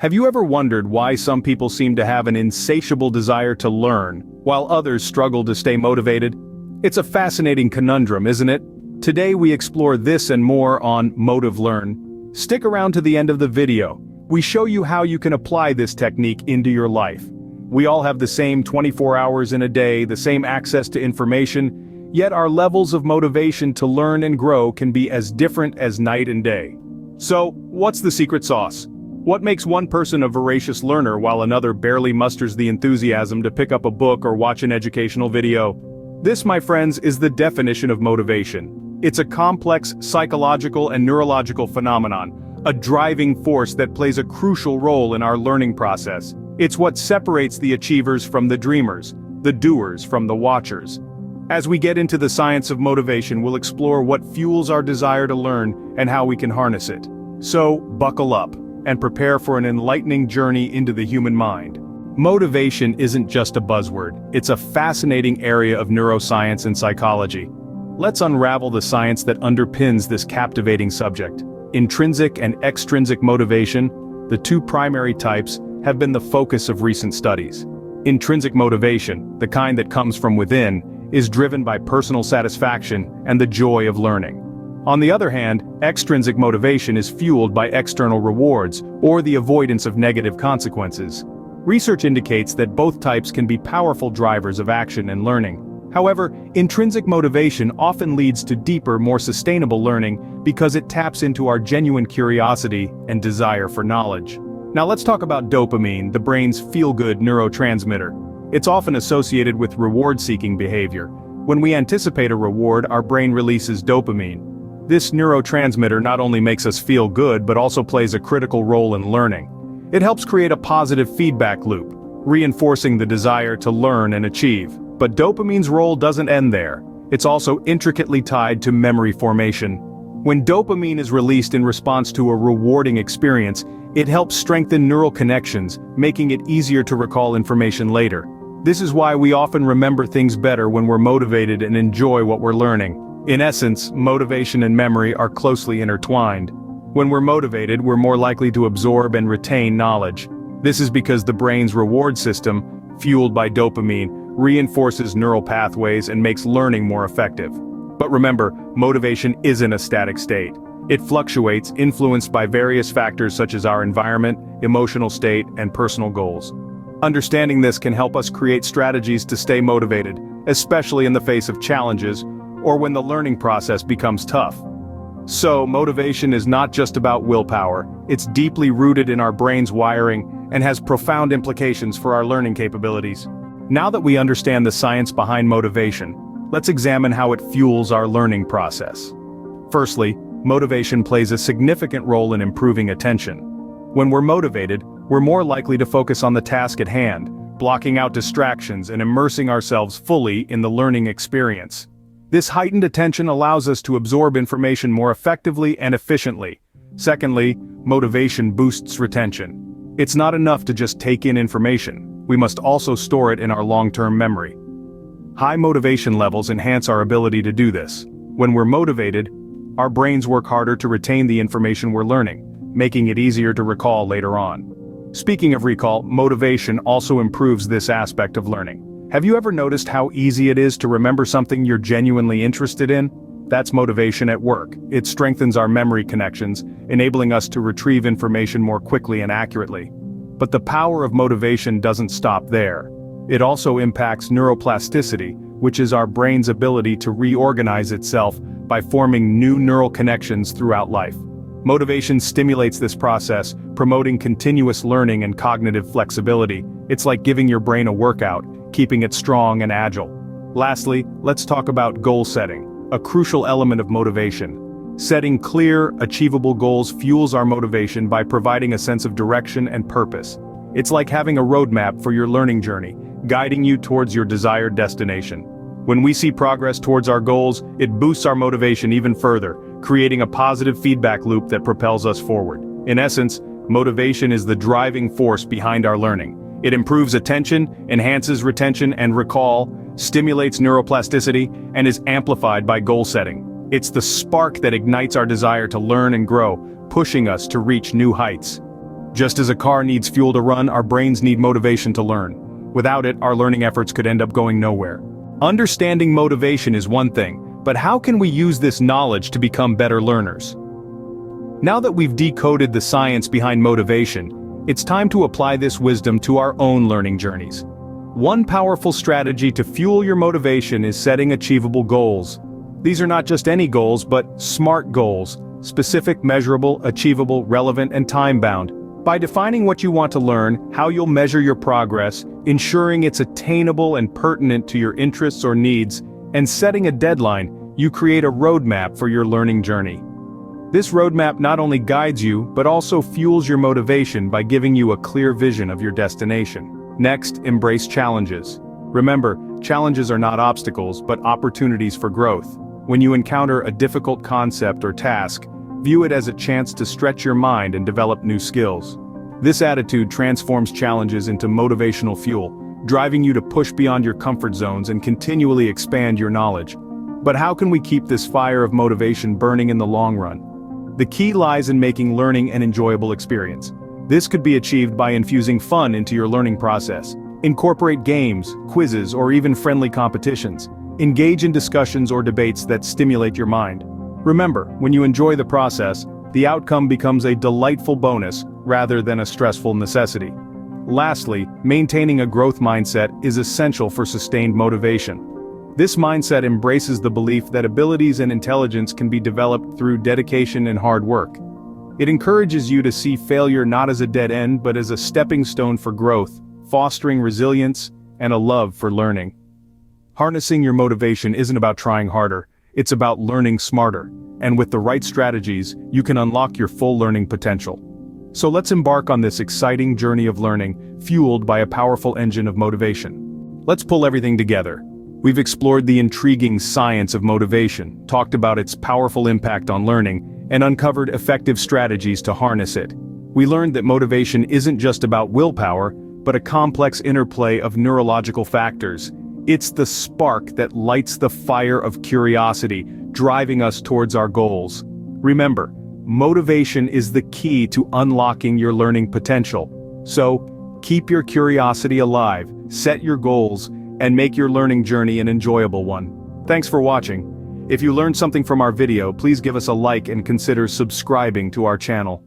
Have you ever wondered why some people seem to have an insatiable desire to learn, while others struggle to stay motivated? It's a fascinating conundrum, isn't it? Today we explore this and more on Motive Learn. Stick around to the end of the video. We show you how you can apply this technique into your life. We all have the same 24 hours in a day, the same access to information, yet our levels of motivation to learn and grow can be as different as night and day. So, what's the secret sauce? What makes one person a voracious learner while another barely musters the enthusiasm to pick up a book or watch an educational video? This, my friends, is the definition of motivation. It's a complex psychological and neurological phenomenon, a driving force that plays a crucial role in our learning process. It's what separates the achievers from the dreamers, the doers from the watchers. As we get into the science of motivation, we'll explore what fuels our desire to learn and how we can harness it. So, buckle up and prepare for an enlightening journey into the human mind. Motivation isn't just a buzzword, it's a fascinating area of neuroscience and psychology. Let's unravel the science that underpins this captivating subject. Intrinsic and extrinsic motivation, the two primary types, have been the focus of recent studies. Intrinsic motivation, the kind that comes from within, is driven by personal satisfaction and the joy of learning. On the other hand, extrinsic motivation is fueled by external rewards or the avoidance of negative consequences. Research indicates that both types can be powerful drivers of action and learning. However, intrinsic motivation often leads to deeper, more sustainable learning because it taps into our genuine curiosity and desire for knowledge. Now let's talk about dopamine, the brain's feel-good neurotransmitter. It's often associated with reward-seeking behavior. When we anticipate a reward, our brain releases dopamine. This neurotransmitter not only makes us feel good but also plays a critical role in learning. It helps create a positive feedback loop, reinforcing the desire to learn and achieve. But dopamine's role doesn't end there. It's also intricately tied to memory formation. When dopamine is released in response to a rewarding experience, it helps strengthen neural connections, making it easier to recall information later. This is why we often remember things better when we're motivated and enjoy what we're learning. In essence, motivation and memory are closely intertwined. When we're motivated, we're more likely to absorb and retain knowledge. This is because the brain's reward system, fueled by dopamine, reinforces neural pathways and makes learning more effective. But remember, motivation isn't a static state. It fluctuates, influenced by various factors such as our environment, emotional state, and personal goals. Understanding this can help us create strategies to stay motivated, especially in the face of challenges, or when the learning process becomes tough. So, motivation is not just about willpower, it's deeply rooted in our brain's wiring and has profound implications for our learning capabilities. Now that we understand the science behind motivation, let's examine how it fuels our learning process. Firstly, motivation plays a significant role in improving attention. When we're motivated, we're more likely to focus on the task at hand, blocking out distractions and immersing ourselves fully in the learning experience. This heightened attention allows us to absorb information more effectively and efficiently. Secondly, motivation boosts retention. It's not enough to just take in information. We must also store it in our long-term memory. High motivation levels enhance our ability to do this. When we're motivated, our brains work harder to retain the information we're learning, making it easier to recall later on. Speaking of recall, motivation also improves this aspect of learning. Have you ever noticed how easy it is to remember something you're genuinely interested in? That's motivation at work. It strengthens our memory connections, enabling us to retrieve information more quickly and accurately. But the power of motivation doesn't stop there. It also impacts neuroplasticity, which is our brain's ability to reorganize itself by forming new neural connections throughout life. Motivation stimulates this process, promoting continuous learning and cognitive flexibility. It's like giving your brain a workout, keeping it strong and agile. Lastly, let's talk about goal setting, a crucial element of motivation. Setting clear, achievable goals fuels our motivation by providing a sense of direction and purpose. It's like having a roadmap for your learning journey, guiding you towards your desired destination. When we see progress towards our goals, it boosts our motivation even further, creating a positive feedback loop that propels us forward. In essence, motivation is the driving force behind our learning. It improves attention, enhances retention and recall, stimulates neuroplasticity, and is amplified by goal setting. It's the spark that ignites our desire to learn and grow, pushing us to reach new heights. Just as a car needs fuel to run, our brains need motivation to learn. Without it, our learning efforts could end up going nowhere. Understanding motivation is one thing, but how can we use this knowledge to become better learners? Now that we've decoded the science behind motivation, it's time to apply this wisdom to our own learning journeys. One powerful strategy to fuel your motivation is setting achievable goals. These are not just any goals, but SMART goals: specific, measurable, achievable, relevant, and time-bound. By defining what you want to learn, how you'll measure your progress, ensuring it's attainable and pertinent to your interests or needs, and setting a deadline, you create a roadmap for your learning journey. This roadmap not only guides you, but also fuels your motivation by giving you a clear vision of your destination. Next, embrace challenges. Remember, challenges are not obstacles, but opportunities for growth. When you encounter a difficult concept or task, view it as a chance to stretch your mind and develop new skills. This attitude transforms challenges into motivational fuel, driving you to push beyond your comfort zones and continually expand your knowledge. But how can we keep this fire of motivation burning in the long run? The key lies in making learning an enjoyable experience. This could be achieved by infusing fun into your learning process. Incorporate games, quizzes, or even friendly competitions. Engage in discussions or debates that stimulate your mind. Remember, when you enjoy the process, the outcome becomes a delightful bonus rather than a stressful necessity. Lastly, maintaining a growth mindset is essential for sustained motivation. This mindset embraces the belief that abilities and intelligence can be developed through dedication and hard work. It encourages you to see failure not as a dead end but as a stepping stone for growth, fostering resilience and a love for learning. Harnessing your motivation isn't about trying harder, it's about learning smarter, and with the right strategies, you can unlock your full learning potential. So let's embark on this exciting journey of learning, fueled by a powerful engine of motivation. Let's pull everything together. We've explored the intriguing science of motivation, talked about its powerful impact on learning, and uncovered effective strategies to harness it. We learned that motivation isn't just about willpower, but a complex interplay of neurological factors. It's the spark that lights the fire of curiosity, driving us towards our goals. Remember, motivation is the key to unlocking your learning potential. So, keep your curiosity alive, set your goals, and make your learning journey an enjoyable one. Thanks for watching. If you learned something from our video, please give us a like and consider subscribing to our channel.